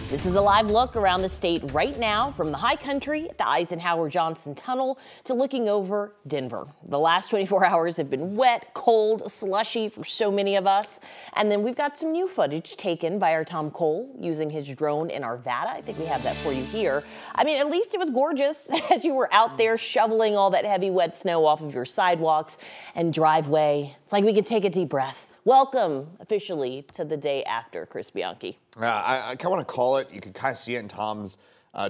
This is a live look around the state right now, from the high country at the Eisenhower Johnson Tunnel to looking over Denver. The last 24 hours have been wet, cold, slushy for so many of us. And then we've got some new footage taken by our Tom Cole using his drone in Arvada. I think we have that for you here. I mean, at least it was gorgeous as you were out there shoveling all that heavy wet snow off of your sidewalks and driveway. It's like we could take a deep breath. Welcome officially to the day after, Chris Bianchi. I kind of want to call it, you can kind of see it in Tom's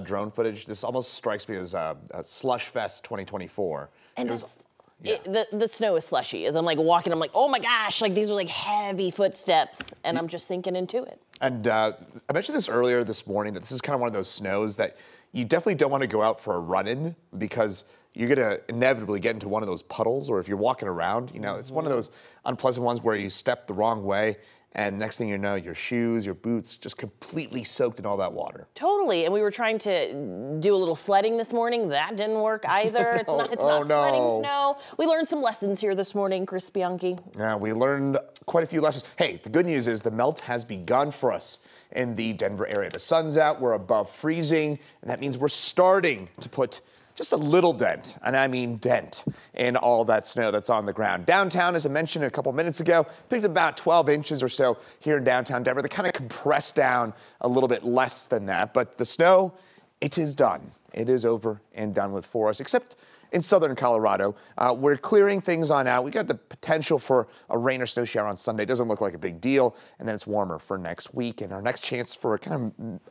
drone footage. This almost strikes me as a Slush Fest 2024. And the snow is slushy. As I'm like walking, I'm like, oh my gosh, like these are like heavy footsteps, and I'm just sinking into it. And I mentioned this earlier this morning, that this is kind of one of those snows that you definitely don't want to go out for a run-in, because you're going to inevitably get into one of those puddles, or if you're walking around, you know, it's one of those unpleasant ones where you step the wrong way, and next thing you know, your shoes, your boots, just completely soaked in all that water. Totally, and we were trying to do a little sledding this morning. That didn't work either. It's not sledding snow. We learned some lessons here this morning, Chris Bianchi. Yeah, we learned quite a few lessons. Hey, the good news is the melt has begun for us in the Denver area. The sun's out, we're above freezing, and that means we're starting to put just a little dent, and I mean dent, in all that snow that's on the ground. Downtown, as I mentioned a couple minutes ago, picked up about 12 inches or so here in downtown Denver. They kind of compressed down a little bit less than that, but the snow, it is done. It is over and done with for us, except in southern Colorado. We're clearing things on out. We got the potential for a rain or snow shower on Sunday. Doesn't look like a big deal. And then it's warmer for next week. And our next chance for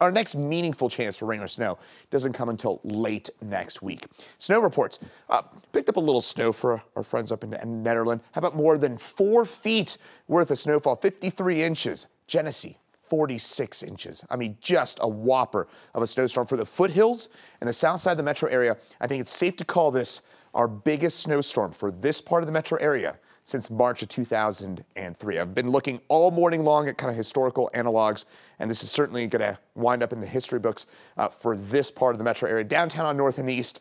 our next meaningful chance for rain or snow doesn't come until late next week. Snow reports. Picked up a little snow for our friends up in Netherlands. How about more than 4 feet worth of snowfall, 53 inches. Genesee, 46 inches. I mean, just a whopper of a snowstorm for the foothills and the south side of the metro area. I think it's safe to call this our biggest snowstorm for this part of the metro area since March of 2003. I've been looking all morning long at kind of historical analogs, and this is certainly going to wind up in the history books for this part of the metro area. Downtown on North and East,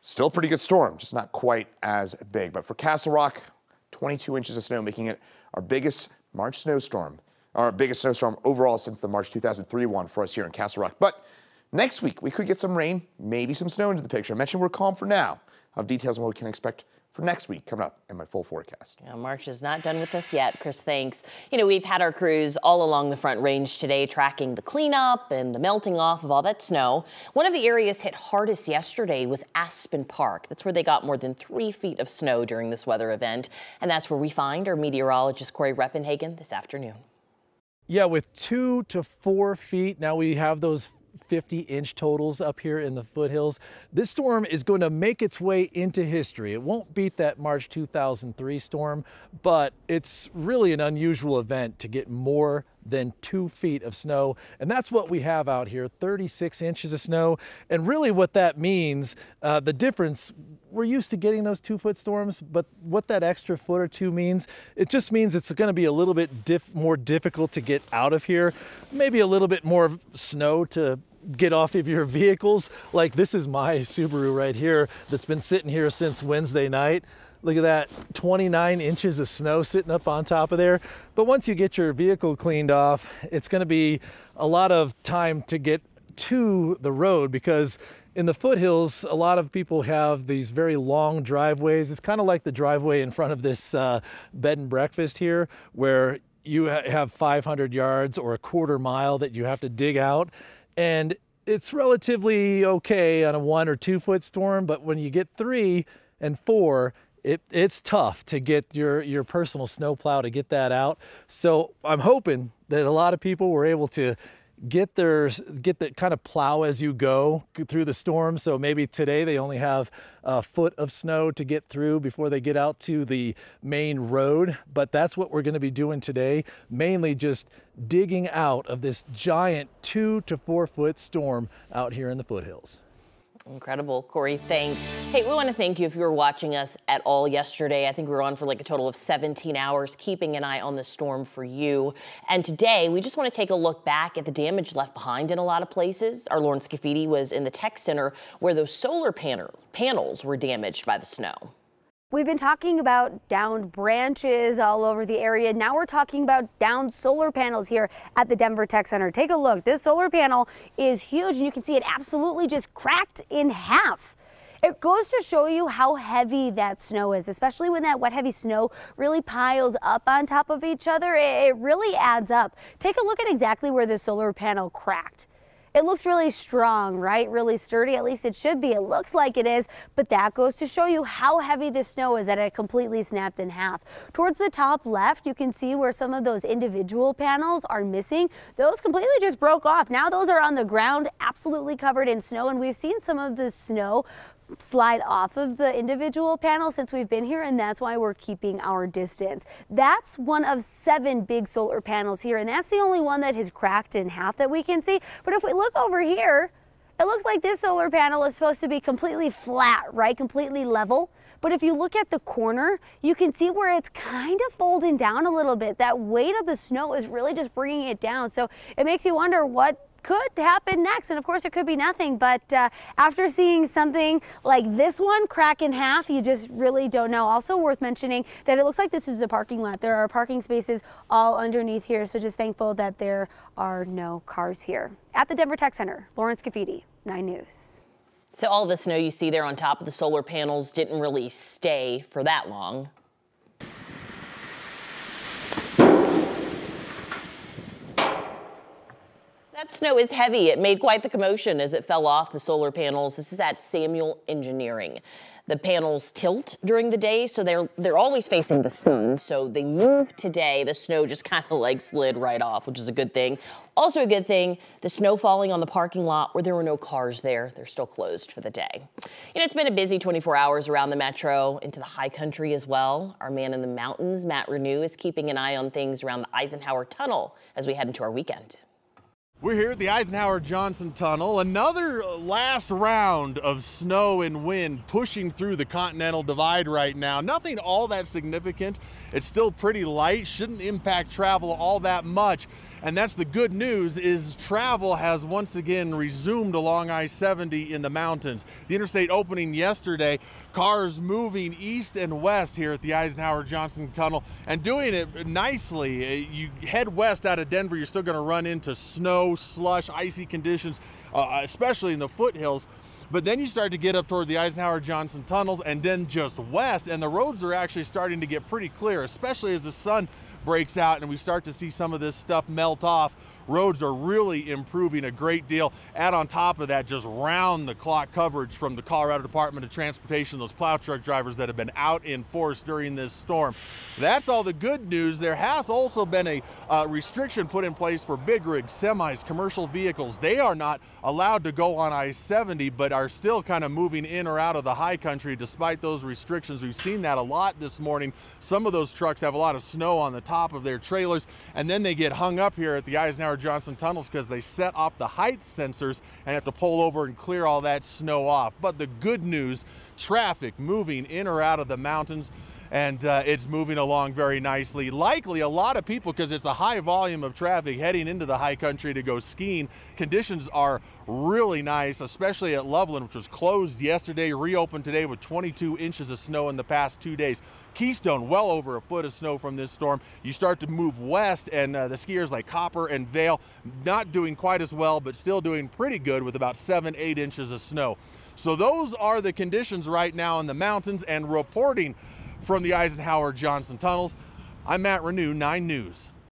still a pretty good storm, just not quite as big. But for Castle Rock, 22 inches of snow, making it our biggest March snowstorm. Our biggest snowstorm overall since the March 2003 one for us here in Castle Rock. But next week, we could get some rain, maybe some snow into the picture. I mentioned we're calm for now. I'll have details on what we can expect for next week coming up in my full forecast. Yeah, March is not done with us yet, Chris, thanks. You know, we've had our crews all along the Front Range today tracking the cleanup and the melting off of all that snow. One of the areas hit hardest yesterday was Aspen Park. That's where they got more than 3 feet of snow during this weather event. And that's where we find our meteorologist Corey Reppenhagen this afternoon. Yeah, with 2 to 4 feet. Now we have those 50-inch totals up here in the foothills. This storm is going to make its way into history. It won't beat that March 2003 storm, but it's really an unusual event to get more than 2 feet of snow. And that's what we have out here, 36 inches of snow. And really what that means, the difference, we're used to getting those 2-foot storms, but what that extra foot or two means, it just means it's going to be a little bit more difficult to get out of here. Maybe a little bit more snow to get off of your vehicles. Like this is my Subaru right here that's been sitting here since Wednesday night. Look at that, 29 inches of snow sitting up on top of there. But once you get your vehicle cleaned off, it's going to be a lot of time to get to the road, because in the foothills, a lot of people have these very long driveways. It's kind of like the driveway in front of this bed and breakfast here, where you have 500 yards or a quarter mile that you have to dig out. And it's relatively okay on a 1 or 2 foot storm, but when you get 3 and 4, it's tough to get your personal snowplow to get that out. So I'm hoping that a lot of people were able to get that kind of plow as you go through the storm. So maybe today they only have a foot of snow to get through before they get out to the main road. But that's what we're going to be doing today, mainly just digging out of this giant 2 to 4 foot storm out here in the foothills. Incredible, Corey, thanks. Hey, we want to thank you if you were watching us at all yesterday. I think we were on for like a total of 17 hours, keeping an eye on the storm for you. And today, we just want to take a look back at the damage left behind in a lot of places. Our Lauren Scafidi was in the tech center where those solar panels were damaged by the snow. We've been talking about downed branches all over the area. Now we're talking about downed solar panels here at the Denver Tech Center. Take a look. This solar panel is huge, and you can see it absolutely just cracked in half. It goes to show you how heavy that snow is, especially when that wet, heavy snow really piles up on top of each other. It really adds up. Take a look at exactly where this solar panel cracked. It looks really strong, right? Really sturdy, at least it should be. It looks like it is, but that goes to show you how heavy this snow is that it completely snapped in half. Towards the top left, you can see where some of those individual panels are missing. Those completely just broke off. Now those are on the ground, absolutely covered in snow, and we've seen some of the snow slide off of the individual panels since we've been here, and that's why we're keeping our distance. That's one of 7 big solar panels here, and that's the only one that has cracked in half that we can see. But if we look over here, it looks like this solar panel is supposed to be completely flat, right? Completely level. But if you look at the corner, you can see where it's kind of folding down a little bit. That weight of the snow is really just bringing it down. So it makes you wonder what could happen next, and of course it could be nothing, but after seeing something like this one crack in half, you just really don't know. Also worth mentioning that it looks like this is a parking lot. There are parking spaces all underneath here, so just thankful that there are no cars here. At the Denver Tech Center, Lawrence Cafidi, 9 News. So all the snow you see there on top of the solar panels didn't really stay for that long. That snow is heavy. It made quite the commotion as it fell off the solar panels. This is at Samuel Engineering. The panels tilt during the day, so they're always facing the sun. So they moved today. The snow just kind of like slid right off, which is a good thing. Also a good thing, the snow falling on the parking lot where there were no cars there. They're still closed for the day. You know, it's been a busy 24 hours around the metro, into the high country as well. Our man in the mountains, Matt Renew, is keeping an eye on things around the Eisenhower Tunnel as we head into our weekend. We're here at the Eisenhower Johnson Tunnel. Another last round of snow and wind pushing through the Continental Divide right now. Nothing all that significant. It's still pretty light, shouldn't impact travel all that much. And that's the good news, is travel has once again resumed along I-70 in the mountains. The interstate opening yesterday, cars moving east and west here at the Eisenhower Johnson Tunnel and doing it nicely. You head west out of Denver, you're still going to run into snow, slush, icy conditions, especially in the foothills. But then you start to get up toward the Eisenhower Johnson tunnels and then just west, and the roads are actually starting to get pretty clear, especially as the sun breaks out and we start to see some of this stuff melt off. Roads are really improving a great deal. Add on top of that, just round the clock coverage from the Colorado Department of Transportation, those plow truck drivers that have been out in force during this storm. That's all the good news. There has also been a restriction put in place for big rigs, semis, commercial vehicles. They are not allowed to go on I-70, but are still kind of moving in or out of the high country despite those restrictions. We've seen that a lot this morning. Some of those trucks have a lot of snow on the top of their trailers, and then they get hung up here at the Eisenhower Johnson tunnels because they set off the height sensors and have to pull over and clear all that snow off. But the good news, traffic moving in or out of the mountains, and it's moving along very nicely. Likely a lot of people, because it's a high volume of traffic heading into the high country to go skiing. Conditions are really nice, especially at Loveland, which was closed yesterday, reopened today with 22 inches of snow in the past 2 days. Keystone, well over a foot of snow from this storm. You start to move west, and the skiers like Copper and Vail not doing quite as well, but still doing pretty good with about 7-8 inches of snow. So those are the conditions right now in the mountains, and reporting from the Eisenhower Johnson tunnels, I'm Matt Renew, 9 News.